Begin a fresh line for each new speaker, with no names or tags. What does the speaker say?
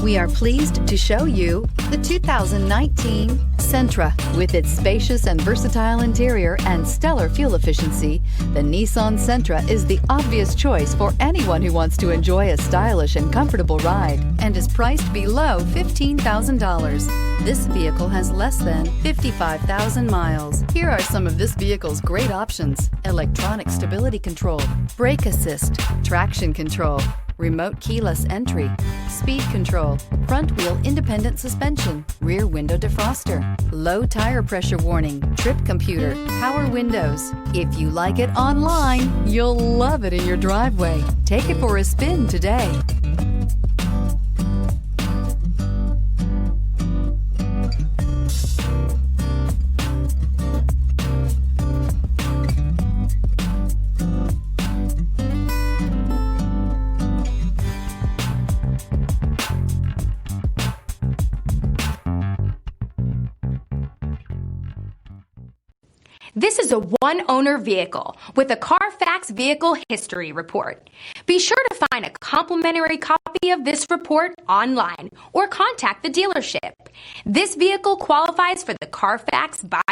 We are pleased to show you the 2019 Sentra. With its spacious and versatile interior and stellar fuel efficiency, the Nissan Sentra is the obvious choice for anyone who wants to enjoy a stylish and comfortable ride and is priced below $15,000. This vehicle has less than 55,000 miles. Here are some of this vehicle's great options: electronic stability control, brake assist, traction control, remote keyless entry, speed control, front wheel independent suspension, rear window defroster, low tire pressure warning, trip computer, power windows. If you like it online, you'll love it in your driveway. Take it for a spin today.
This is a one-owner vehicle with a Carfax Vehicle History Report. Be sure to find a complimentary copy of this report online or contact the dealership. This vehicle qualifies for the Carfax buyback